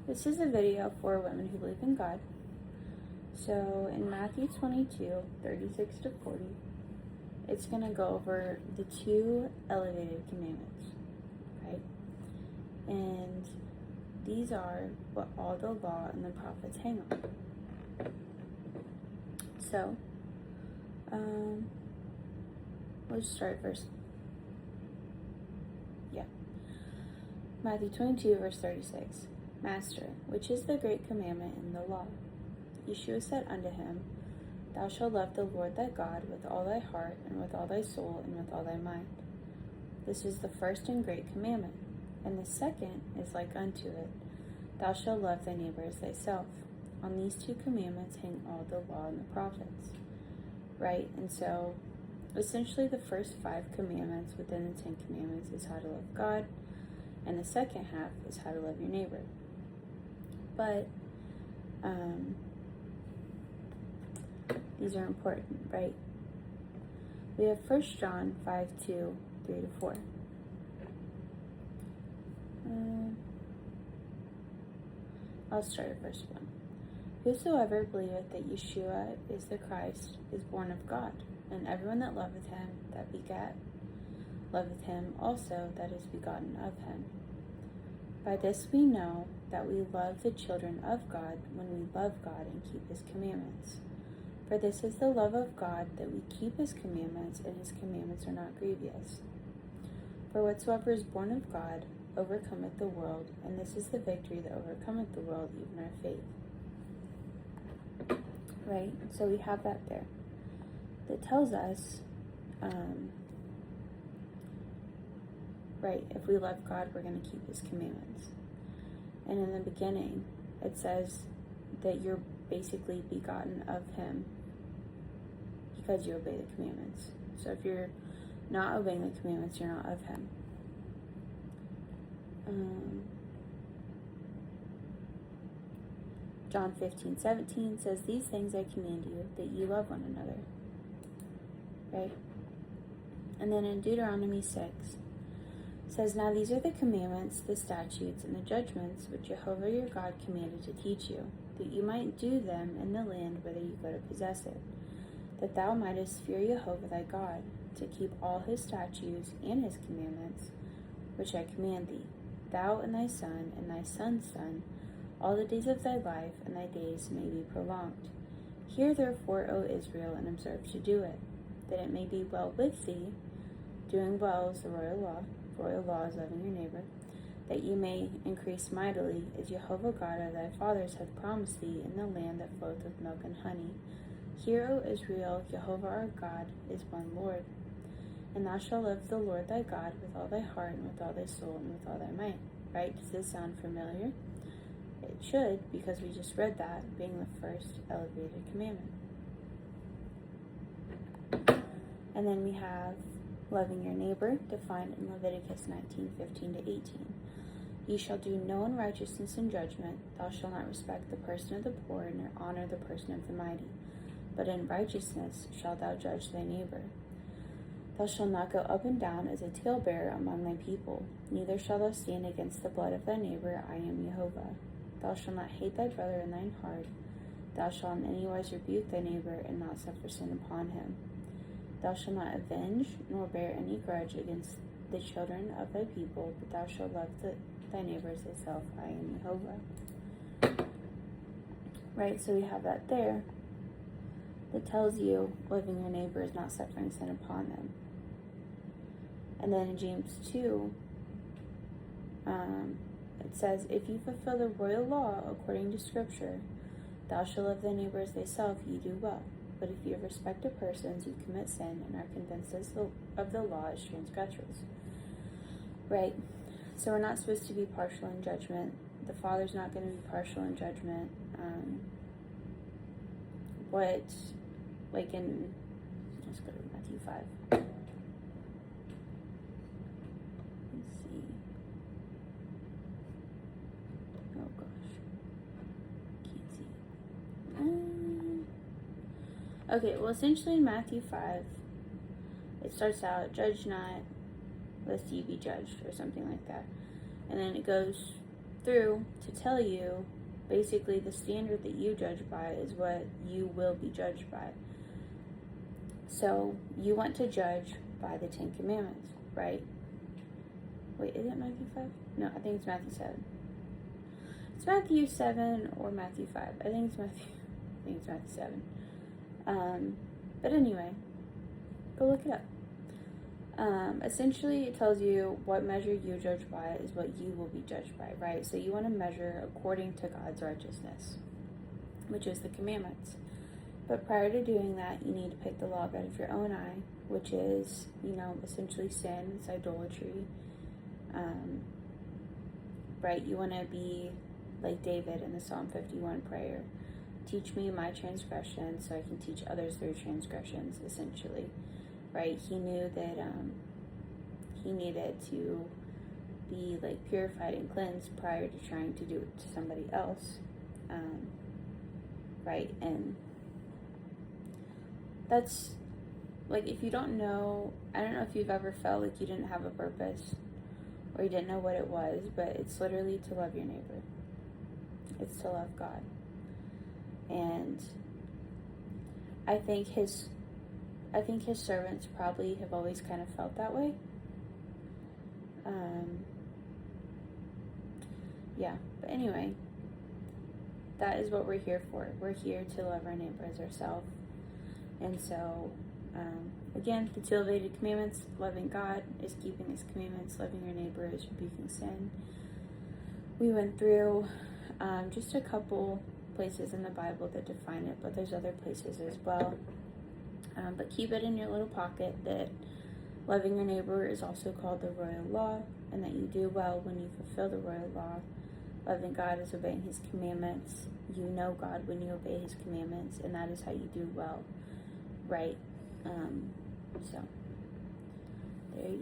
This is a video for women who believe in God. So in Matthew 22:36-40, it's going to go over the two elevated commandments, right? And these are what all the law and the prophets hang on. So, let's start verse. Matthew 22, verse 36. Master, which is the great commandment in the law? Yeshua said unto him, Thou shalt love the Lord thy God with all thy heart, and with all thy soul, and with all thy mind. This is the first and great commandment. And the second is like unto it, Thou shalt love thy neighbor as thyself. On these two commandments hang all the law and the prophets. Right? And so, essentially the first 5 commandments within the 10 commandments is how to love God, and the second half is how to love your neighbor. But, these are important, right? We have 1 John 5:2, 3-4. I'll start at verse 1. Whosoever believeth that Yeshua is the Christ is born of God, and everyone that loveth him that begat loveth him also that is begotten of him. By this we know that we love the children of God, when we love God and keep his commandments. For this is the love of God, that we keep his commandments, and his commandments are not grievous. For whatsoever is born of God overcometh the world, and this is the victory that overcometh the world, even our faith. Right? So we have that there. That tells us, right, if we love God, we're going to keep his commandments. And in the beginning, it says that you're basically begotten of him because you obey the commandments. So if you're not obeying the commandments, you're not of him. John 15:17 says, These things I command you, that ye love one another. Right? And then in Deuteronomy 6, says, Now these are the commandments, the statutes, and the judgments which Jehovah your God commanded to teach you, that you might do them in the land whither you go to possess it, that thou mightest fear Jehovah thy God, to keep all his statutes and his commandments, which I command thee, thou and thy son and thy son's son, all the days of thy life, and thy days may be prolonged. Hear therefore, O Israel, and observe to do it, that it may be well with thee. Doing well is the royal law. Royal law is loving your neighbor, that you may increase mightily, as Jehovah God of thy fathers hath promised thee, in the land that floweth with milk and honey. Hear, O Israel, Jehovah our God is one Lord. And thou shalt love the Lord thy God with all thy heart, and with all thy soul, and with all thy might. Right? Does this sound familiar? It should, because we just read that, being the first elevated commandment. And then we have loving your neighbor, defined in Leviticus 19:15-18. Ye shall do no unrighteousness in judgment. Thou shalt not respect the person of the poor, nor honor the person of the mighty. But in righteousness shalt thou judge thy neighbor. Thou shalt not go up and down as a talebearer among thy people, neither shalt thou stand against the blood of thy neighbor. I am Jehovah. Thou shalt not hate thy brother in thine heart. Thou shalt in any wise rebuke thy neighbor, and not suffer sin upon him. Thou shalt not avenge, nor bear any grudge against the children of thy people, but thou shalt love thy neighbor as thyself. I am Jehovah. Right, so we have that there that tells you loving your neighbor is not suffering sin upon them. And then in James 2, it says, If you fulfill the royal law according to Scripture, thou shalt love thy neighbor as thyself, ye do well. But if you have respect of persons, you commit sin, and are convinced of the law as transgressors. Right? So we're not supposed to be partial in judgment. The Father's not going to be partial in judgment. Let's go to Matthew 5. Let's see. Oh gosh. Can't see. Okay, well, essentially in Matthew 5, it starts out, judge not, lest ye be judged, or something like that. And then it goes through to tell you basically the standard that you judge by is what you will be judged by. So you want to judge by the 10 Commandments, right? Wait, is it Matthew 5? No, I think it's Matthew 7. It's Matthew 7 or Matthew 5. I think it's Matthew 7. But anyway, go look it up. Essentially, it tells you what measure you judge by is what you will be judged by, right? So you want to measure according to God's righteousness, which is the commandments. But prior to doing that, you need to pick the log out of your own eye, which is, essentially sin, it's idolatry. Right? You want to be like David in the Psalm 51 prayer. Teach me my transgressions so I can teach others their transgressions, essentially. Right? He knew that he needed to be like purified and cleansed prior to trying to do it to somebody else. Right? And that's like, if you don't know, I don't know if you've ever felt like you didn't have a purpose or you didn't know what it was, but it's literally to love your neighbor. It's to love God. And I think his servants probably have always kind of felt that way. But anyway, that is what we're here for. We're here to love our neighbor as ourselves. And so, again, the two elevated commandments, loving God is keeping his commandments, loving your neighbor is rebuking sin. We went through just a couple places in the Bible that define it, but there's other places as well. But keep it in your little pocket that loving your neighbor is also called the royal law, and that you do well when you fulfill the royal law. Loving God is obeying his commandments. You know God when you obey his commandments, and that is how you do well, right? So there you